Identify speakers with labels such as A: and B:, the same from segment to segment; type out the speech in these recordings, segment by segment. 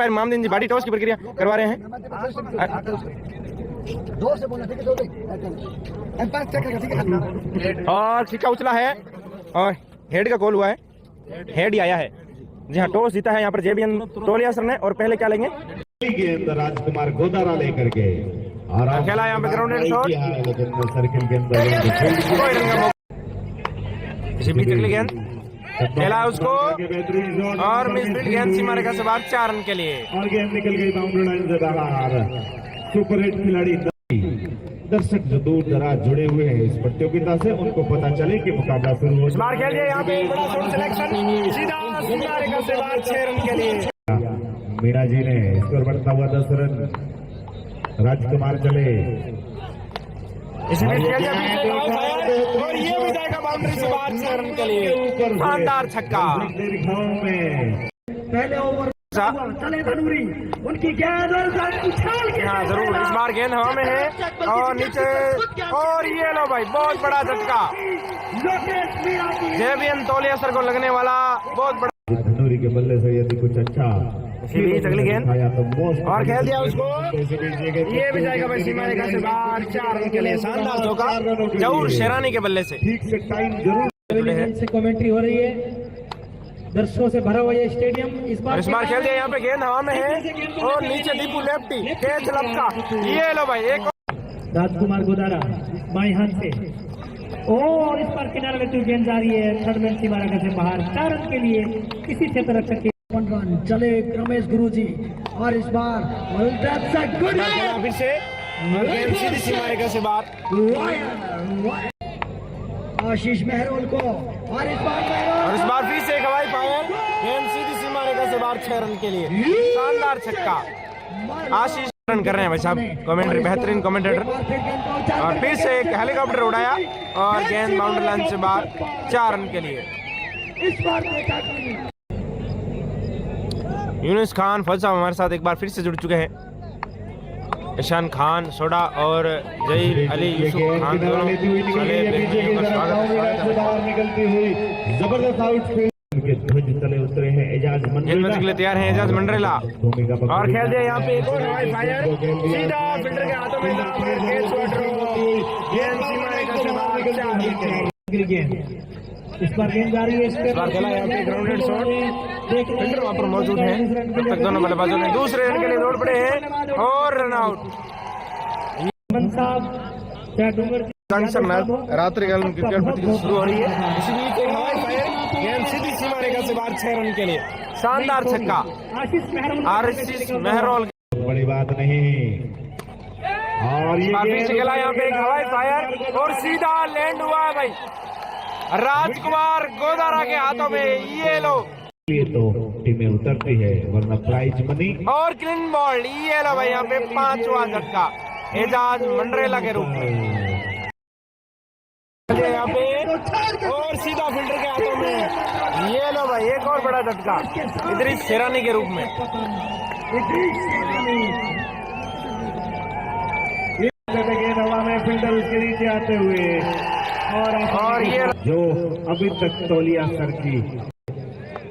A: Umpire मामदीन जी body toss की प्रक्रिया करवा रहे हैं। और सिक्का उछला है और हेड का कॉल हुआ है, हेड ही आया है। जी हाँ, टॉस जीता है यहाँ पर जेबीएन तोलिया सर ने। और पहले क्या लेंगे?
B: राजकुमार गोदारा लेकर के और
A: खेला यहाँ पे ग्राउंडेड शॉट,
B: सर्किल के अंदर
A: गेंद खेला उसको और मिसफील्ड गेंद सीमा रेखा से बाहर 4 रन के लिए।
B: और गेंद निकल गई बाउंड्री लाइन से बाहर। सुपर हिट खिलाड़ी दर्शक जो दूर दराज जुड़े हुए हैं इस प्रतियोगिता से, उनको पता चले कि मुकाबला शुरू हो।
A: इस बार खेल दिया यहाँ पे बड़ा शॉट सिलेक्शन, सीधा सीमा रेखा से बाहर 6 रन के लिए।
B: मीरा जी ने स्कोर बढ़ता हुआ 10 रन। राजकुमार चले
A: और ये भी जाएगा बाउंड्री से बाहर 6 रन के लिए। शानदार छक्का।
B: पहले ओवर उनकी गेंद
A: हाँ जरूर, इस बार गेंद हवा में है और नीचे, और ये लो भाई बहुत बड़ा झटका जेबीएन तोलिया सर को लगने वाला बहुत बड़ा।
B: धनूरी के बल्ले से यदि कुछ अच्छा
A: अगली गेंद और खेल दिया उसको, ये भी जाएगा भाई सीमा रेखा से बाहर 4 रन के लिए। शानदार चौका जरूर शेरानी के बल्ले से।
B: ठीक से टाइम जरूर
C: से कमेंट्री हो रही है, दर्शकों से भरा हुआ ये स्टेडियम। इस बार
A: खेल दिया यहाँ पे, गेंद हवा में है और नीचे दीपू लेफ्टी कैच लपका। ये लो भाई एक
C: राजकुमार गोदारा बाएं हाथ से, और इस पर किनारे लेते हुए गेंद जा रही है थर्ड मैन सीमा रेखा से बाहर 4 रन के लिए। किसी क्षेत्र रख सकते रन चले रमेश गुरुजी। और इस बार
A: फिर से सीधी सीमा रेखा से बाहर
C: आशीष मेहरोल को, और इस
A: बार फिर से एक हवाई फायर, गेंद सीधी सीमा रेखा से बाहर 6 रन के लिए। शानदार छक्का। आशीष रन कर रहे हैं भाई साहब, कमेंट्री बेहतरीन कमेंटेटर। और फिर से एक हेलीकॉप्टर उड़ाया और गेंद बाउंड्री लाइन से बाहर 4 रन के लिए।
C: इस बार
A: यूनुस खान फौज साहब हमारे साथ एक बार फिर से जुड़ चुके हैं। ईशान खान सोडा और जहीर अली यूसुफ खान दोनों
B: निकलती हुई जबरदस्त आउटफील्ड के ध्वज तले उतरे हैं एजाज मंडरेला
A: के लिए तैयार हैं एजाज मंडरेला। और खेल दिया यहाँ पे एक और हवाई फायर, सीधा फील्डर के हाथों में
C: इस बार गेंद जा रही है।
A: इस बार खेला यहाँ पे ग्राउंडेड शॉट, फील्डर वहाँ पर मौजूद है। तब तक दोनों बल्लेबाजों ने दूसरे रन के लिए दौड़ पड़े हैं और रन आउट। रात्रिकाल में क्रिकेट प्रतियोगिता शुरू हो रही है। इसी बीच एक हवाई फायर, गेंद सीधी सीमा रेखा से बाहर 6 रन के लिए। शानदार छक्का आशीष मेहरोल।
B: बड़ी बात नहीं। और
A: ये खेला यहाँ पे एक हवाई फायर और सीधा लैंड हुआ है भाई राजकुमार गोदारा के हाथों में। ये लो,
B: ये तो टीमें उतरती है वरना प्राइज मनी
A: और क्लीन बॉल। ये लो भाई यहाँ पे 5वां झटका एजाज मंडरेला के रूप में। यहाँ पे और सीधा फील्डर के हाथों में। ये लो भाई एक और बड़ा झटका इदरीस शेरानी के रूप में।
B: हवा में फील्डर उसके नीचे आते हुए और ये जो अभी तक तौलिया सर की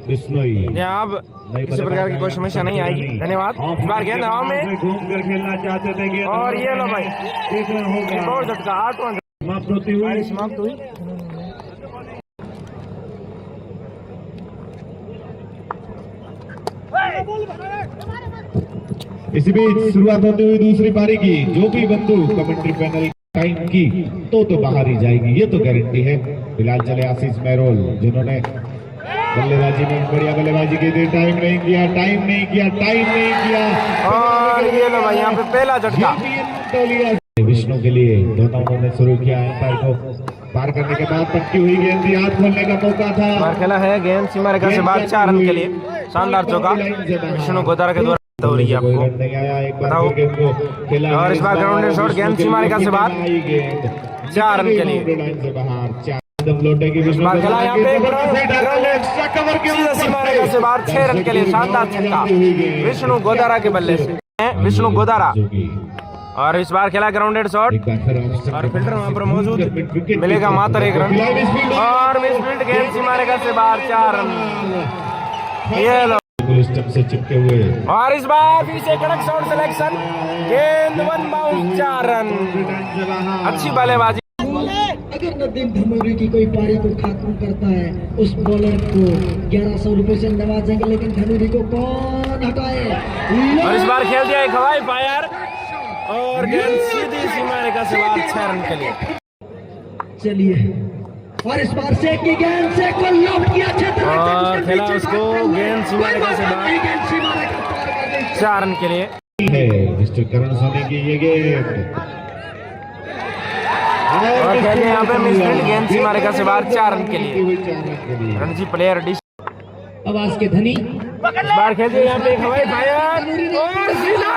B: बिश्नोई
A: अब किसी प्रकार की कोई समस्या नहीं आएगी। धन्यवाद। इस बार गेंद हवा में
B: घूम कर खेलना चाहते थे
A: और ये लो भाई एक और झटका 8वां
B: समाप्त होती हुई
A: समाप्त हुई।
B: इसी बीच शुरुआत होती हुई दूसरी पारी की, जो भी बंदू कमेंट्री पैनल टाइम की तो बाहर ही जाएगी, ये तो गारंटी है। फिलहाल चले आशीष मेहरोल, जिन्होंने बल्लेबाजी में बढ़िया बल्लेबाजी की थी। टाइम नहीं किया।
A: और ये लो भाई यहाँ पे पहला झटका
B: विष्णु के लिए दोनों उन्होंने शुरू किया। एम्पायर को पार करने के बाद पट्टी हुई गेंद, हाथ खोलने का मौका था।
A: खेला है गेंद सीमा रेखा से बाहर 4 रन के लिए। शानदार चौका विष्णु गोदारा के द्वारा हो रही है आपको बताओ। और इस बार ग्राउंडेड शॉट, गेंद सीमा रेखा से बाहर 4 रन के लिए। बार खेला यहाँ पे सीमा रेखा से बाहर 6 रन के लिए। शानदार छक्का विष्णु गोदारा के बल्ले से, विष्णु गोदारा। और इस बार खेला ग्राउंडेड शॉट और फील्डर वहां पर मौजूद, मिलेगा मात्र 1 रन। और मिसफील्ड गेंद सीमा रेखा से बाहर 4 रन। ये लो
B: जो स्टंप से चिपके हुए।
A: और इस बार फिर से कड़क शॉट सिलेक्शन, गेंद 1 बाउंस 4 रन। अच्छी बल्लेबाजी।
C: अगर नदीम धनौरी की कोई पारी को खात्मा करता है, उस बॉलर को 1100 रुपए से नवाजेंगे, लेकिन धनौरी को कौन हटाए।
A: और इस बार खेल दिया एक हवाई फायर और गेंद सीधी सीमा रेखा से बाहर 6 रन के लिए।
C: चलिए, और इस बार से की गेंद से को लॉक किया क्षेत्र में,
A: और खेला उसको, गेंद सीमा रेखा से बाहर 4 रन के लिए।
B: मिस्टर करण सोनी की ये गेंद,
A: और खेलते हैं यहाँ पे मिसफील्ड, गेंद सीमा रेखा से बाहर 4 रन के लिए। रणजी प्लेयर डिश
C: आवाज के धनी।
A: इस बार खेलते हैं यहाँ पे एक हवाई फायर और सीधा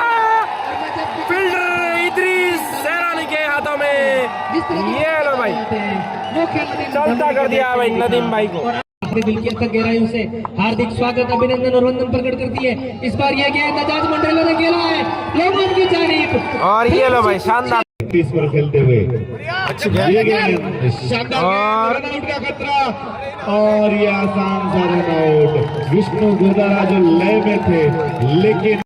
A: फील्डर इदरीस सैरानी के हाथों में। ये लो भाई, चलता कर दिया भाई नदीम भाई को।
C: दिल की अंतर गहराइयों से हार्दिक स्वागत, अभिनंदन और वंदन प्रकट करती है। इस बार ये गेंद एजाज मंडरेला ने खेला है, लोगों की तारीफ।
A: और ये लो भाई शानदार
B: 30 पर खेलते हुए
A: अच्छी
B: ये गेंद, शानदार
A: और
B: रन आउट का खतरा, और ये आसान सा रन आउट। विष्णु गुरदारा जो लय में थे, लेकिन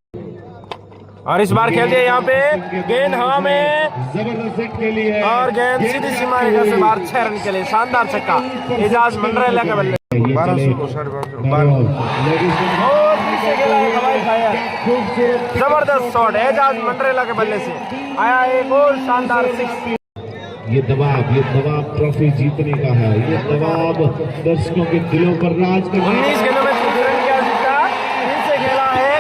A: और इस बार खेलते हैं यहाँ पे गेंद हवा में
B: जबरदस्त हिट के लिए,
A: और गेंद सीधी सीमा रेखा से बाहर 6 रन के लिए। शानदार छक्का एजाज मंडरेला का बल्ले। और पीछे खेला एक हवाई फायर, जबरदस्त शॉट एजाज मंडरेला के बल्ले से आया एक और शानदार 6।
B: ये दबाव ट्रॉफी जीतने का है, ये दबाव दर्शकों के दिलों पर राज करना।
A: 19 गेंदों में 33 रन किया जीता, फिर से खेला है,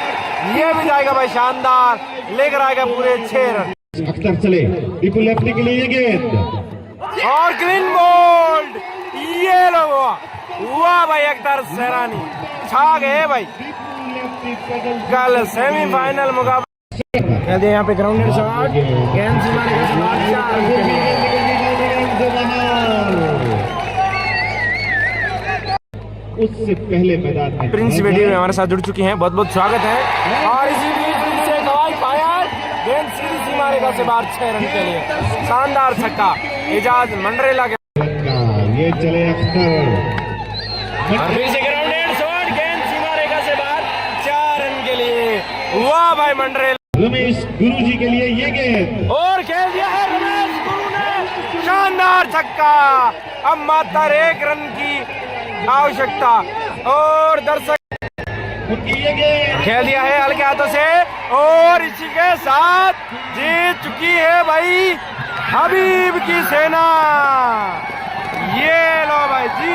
A: ये भी जाएगा भाई शानदार, लेकर आएगा पूरे 6 रन।
B: अख्तर चले दीपू लेफ्टी के लिए ये गेंद,
A: और क्लीन बोल्ड, ये लो वाह भाई, अख्तर सैरानी छा गए भाई। कल सेमीफाइनल मुकाबला कहते हैं यहाँ पे ग्राउंडेड शॉट, गेंद सीमा रेखा से बाहर 4 रन के लिए।
B: उससे पहले मैदान में
A: प्रिंस वीडियो में हमारे साथ जुड़ चुकी हैं, बहुत बहुत स्वागत है। और इसी बीच फिर से हवाई फायर, गेंद सीधी सीमा रेखा से बाहर 6 रन के लिए। शानदार छक्का एजाज मंडरेला के।
B: ये चले अख्तर,
A: और फिर से ग्राउंडेड शॉट, गेंद सीमा रेखा से बाहर 4 रन के लिए। वाह भाई मंडरेला।
B: रमेश गुरुजी के लिए ये गेंद,
A: और खेल दिया है रमेश गुरु ने, शानदार छक्का। अब मात्र 1 रन की आवश्यकता, और दर्शक
B: ये गेंद
A: खेल दिया है हल्के हाथों से, और इसी के साथ जीत चुकी है भाई हबीब की सेना। ये लो भाई, जीत